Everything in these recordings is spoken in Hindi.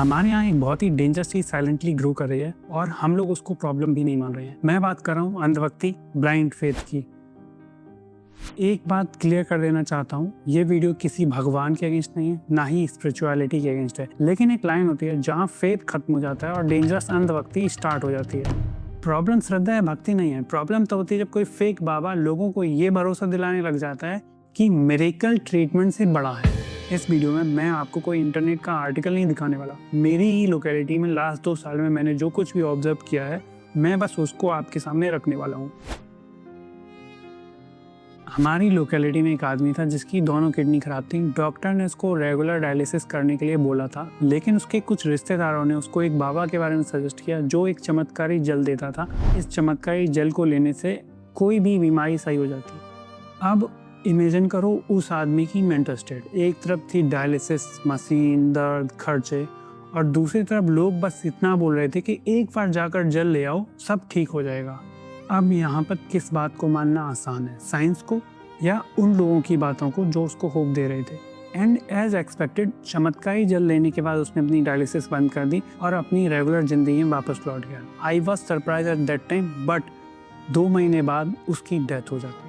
हमारे यहाँ एक बहुत ही डेंजरस चीज साइलेंटली ग्रो कर रही है और हम लोग उसको प्रॉब्लम भी नहीं मान रहे हैं। मैं बात कर रहा हूँ अंधभक्ति, ब्लाइंड फेथ की। एक बात क्लियर कर देना चाहता हूँ, ये वीडियो किसी भगवान के अगेंस्ट नहीं है, ना ही स्पिरिचुअलिटी के अगेंस्ट है, लेकिन एक लाइन होती है जहाँ फेथ खत्म हो जाता है और डेंजरस अंधभक्ति स्टार्ट हो जाती है। प्रॉब्लम श्रद्धा या भक्ति नहीं है, प्रॉब्लम तो होती है जब कोई फेक बाबा लोगों को ये भरोसा दिलाने लग जाता है कि मिरेकल ट्रीटमेंट से बड़ा है। इस वीडियो में मैं आपको कोई इंटरनेट का आर्टिकल नहीं दिखाने वाला। मेरी ही लोकेलिटी में लास्ट 2 साल में मैंने जो कुछ भी ऑब्जर्व किया है, मैं बस उसको आपके सामने रखने वाला हूँ। हमारी लोकेलिटी में एक आदमी था जिसकी दोनों किडनी खराब थी। डॉक्टर ने उसको रेगुलर डायलिसिस करने के लिए बोला था, लेकिन उसके कुछ रिश्तेदारों ने उसको एक बाबा के बारे में सजेस्ट किया जो एक चमत्कारी जल देता था। इस चमत्कारी जल को लेने से कोई भी बीमारी सही हो जाती। अब इमेजिन करो उस आदमी की मेंटल स्टेट। एक तरफ थी डायलिसिस मशीन, दर्द, खर्चे, और दूसरी तरफ लोग बस इतना बोल रहे थे कि एक बार जाकर जल ले आओ, सब ठीक हो जाएगा। अब यहाँ पर किस बात को मानना आसान है, साइंस को या उन लोगों की बातों को जो उसको होप दे रहे थे? एंड एज एक्सपेक्टेड चमत्कारी जल लेने के बाद उसने अपनी डायलिसिस बंद कर दी और अपनी रेगुलर जिंदगी में वापस लौट गया। I was surprise at that time, but 2 महीने बाद उसकी डेथ हो जाती।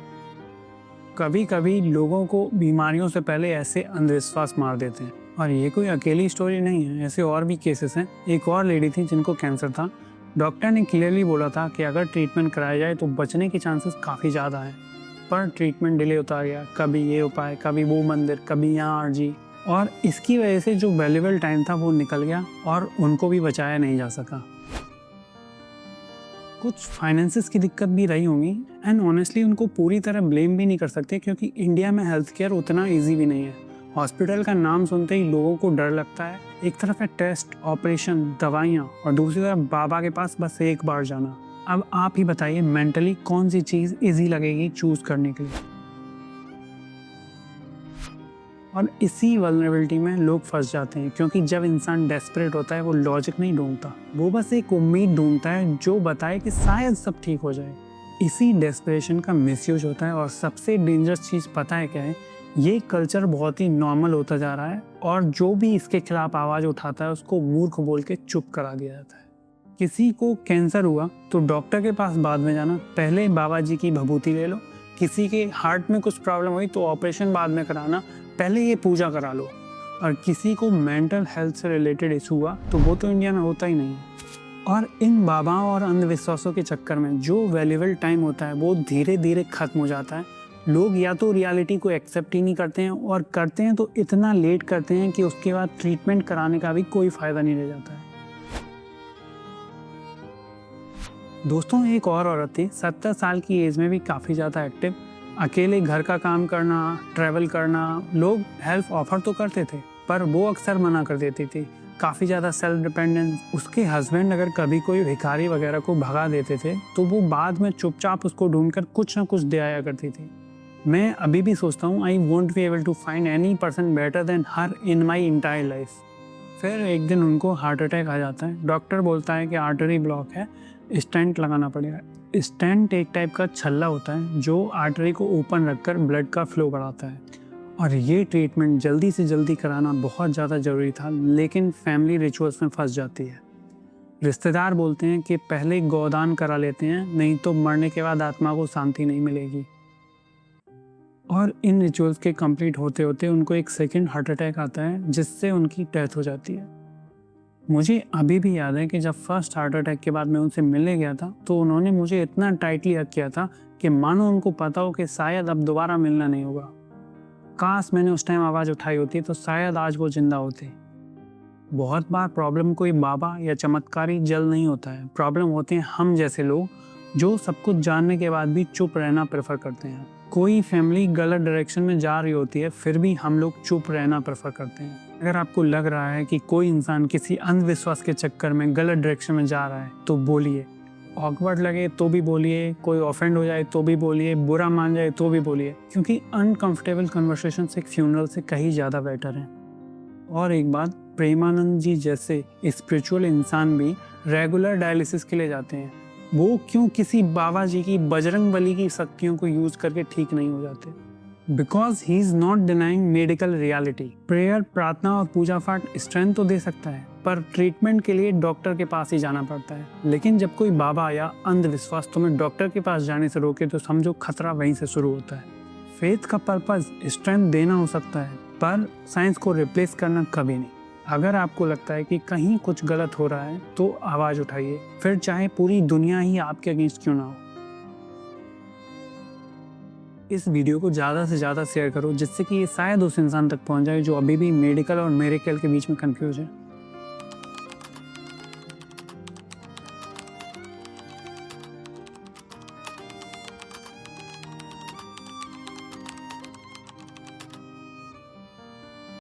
कभी कभी लोगों को बीमारियों से पहले ऐसे अंधविश्वास मार देते हैं, और ये कोई अकेली स्टोरी नहीं है, ऐसे और भी केसेस हैं। एक और लेडी थी जिनको कैंसर था। डॉक्टर ने क्लियरली बोला था कि अगर ट्रीटमेंट कराया जाए तो बचने के चांसेस काफ़ी ज़्यादा हैं, पर ट्रीटमेंट डिले होता गया। कभी ये उपाय, कभी वो मंदिर, कभी यहाँ आरजी, और इसकी वजह से जो वैल्यूएबल टाइम था वो निकल गया और उनको भी बचाया नहीं जा सका। कुछ फाइनेंसेस की दिक्कत भी रही होंगी, एंड ऑनेस्टली उनको पूरी तरह ब्लेम भी नहीं कर सकते, क्योंकि इंडिया में हेल्थ केयर उतना ईजी भी नहीं है। हॉस्पिटल का नाम सुनते ही लोगों को डर लगता है। एक तरफ है टेस्ट, ऑपरेशन, दवाइयाँ, और दूसरी तरफ बाबा के पास बस एक बार जाना। अब आप ही बताइए मेंटली कौन सी चीज़ ईजी लगेगी चूज करने के लिए? और इसी वल्नरेबिलिटी में लोग फंस जाते हैं, क्योंकि जब इंसान डेस्परेट होता है वो लॉजिक नहीं ढूंढता, वो बस एक उम्मीद ढूंढता है जो बताए कि शायद सब ठीक हो जाए। इसी डेस्परेशन का मिसयूज होता है, और सबसे डेंजरस चीज़ पता है क्या है? ये कल्चर बहुत ही नॉर्मल होता जा रहा है, और जो भी इसके खिलाफ आवाज़ उठाता है उसको मूर्ख बोल के चुप करा दिया जाता है। किसी को कैंसर हुआ तो डॉक्टर के पास बाद में जाना, पहले बाबा जी की भभूति ले लो। किसी के हार्ट में कुछ प्रॉब्लम हुई तो ऑपरेशन बाद में कराना, पहले ये पूजा करा लो। और किसी को मेंटल हेल्थ से रिलेटेड इशू हुआ तो वो तो इंडिया में होता ही नहीं है। और इन बाबाओं और अंधविश्वासों के चक्कर में जो वैल्यूएबल टाइम होता है वो धीरे धीरे खत्म हो जाता है। लोग या तो रियलिटी को एक्सेप्ट ही नहीं करते हैं, और करते हैं तो इतना लेट करते हैं कि उसके बाद ट्रीटमेंट कराने का भी कोई फ़ायदा नहीं रह जाता है। दोस्तों, एक और औरत थी 70 साल की एज में भी काफ़ी ज़्यादा एक्टिव। अकेले घर का काम करना, ट्रैवल करना, लोग हेल्प ऑफर तो करते थे पर वो अक्सर मना कर देती थी। काफ़ी ज़्यादा सेल्फ डिपेंडेंस। उसके हस्बैंड अगर कभी कोई भिखारी वगैरह को भगा देते थे तो वो बाद में चुपचाप उसको ढूंढकर कुछ ना कुछ दे आया करती थी। मैं अभी भी सोचता हूँ I won't be able to find any person better than her in my entire life. फिर एक दिन उनको हार्ट अटैक आ जाता है। डॉक्टर बोलता है कि आर्टरी ब्लॉक है, स्टेंट लगाना पड़ेगा। स्टेंट एक टाइप का छल्ला होता है जो आर्टरी को ओपन रखकर ब्लड का फ्लो बढ़ाता है, और ये ट्रीटमेंट जल्दी से जल्दी कराना बहुत ज़्यादा ज़रूरी था, लेकिन फैमिली रिचुअल्स में फंस जाती है। रिश्तेदार बोलते हैं कि पहले गोदान करा लेते हैं, नहीं तो मरने के बाद आत्मा को शांति नहीं मिलेगी। और इन रिचुअल्स के कंप्लीट होते होते उनको एक सेकेंड हार्ट अटैक आता है जिससे उनकी डेथ हो जाती है। मुझे अभी भी याद है कि जब फर्स्ट हार्ट अटैक के बाद मैं उनसे मिलने गया था तो उन्होंने मुझे इतना टाइटली हग किया था कि मानो उनको पता हो कि शायद अब दोबारा मिलना नहीं होगा। काश मैंने उस टाइम आवाज़ उठाई होती तो शायद आज वो जिंदा होते। बहुत बार प्रॉब्लम कोई बाबा या चमत्कारी जल नहीं होता है, प्रॉब्लम होते हैं हम जैसे लोग जो सब कुछ जानने के बाद भी चुप रहना प्रेफर करते हैं। कोई फैमिली गलत डायरेक्शन में जा रही होती है फिर भी हम लोग चुप रहना प्रेफर करते हैं। अगर आपको लग रहा है कि कोई इंसान किसी अंधविश्वास के चक्कर में गलत डायरेक्शन में जा रहा है तो बोलिए। ऑकवर्ड लगे तो भी बोलिए, कोई ऑफेंड हो जाए तो भी बोलिए, बुरा मान जाए तो भी बोलिए, क्योंकि अनकंफर्टेबल कन्वर्सेशन एक फ्यूनरल से कहीं ज़्यादा बेटर है। और एक बात, प्रेमानंद जी जैसे स्पिरिचुअल इंसान भी रेगुलर डायलिसिस के लिए जाते हैं। वो क्यों किसी बाबा जी की, बजरंग बली की शक्तियों को यूज़ करके ठीक नहीं हो जाते? Because he is not denying medical reality. Prayer, प्रार्थना और पूजा पाठ स्ट्रेंथ तो दे सकता है, पर ट्रीटमेंट के लिए डॉक्टर के पास ही जाना पड़ता है। लेकिन जब कोई बाबा या अंधविश्वास तुम्हें डॉक्टर के पास जाने से रोके तो समझो खतरा वहीं से शुरू होता है। फेथ का पर्पस स्ट्रेंथ देना हो सकता है, पर साइंस को रिप्लेस करना कभी नहीं। अगर आपको लगता है कि कहीं कुछ गलत हो रहा है तो आवाज उठाइए, फिर चाहे पूरी दुनिया ही आपके अगेंस्ट क्यों ना हो। इस वीडियो को ज़्यादा से ज़्यादा शेयर करो, जिससे कि ये शायद उस इंसान तक पहुंच जाए जो अभी भी मेडिकल और मिरेकल के बीच में कंफ्यूज है।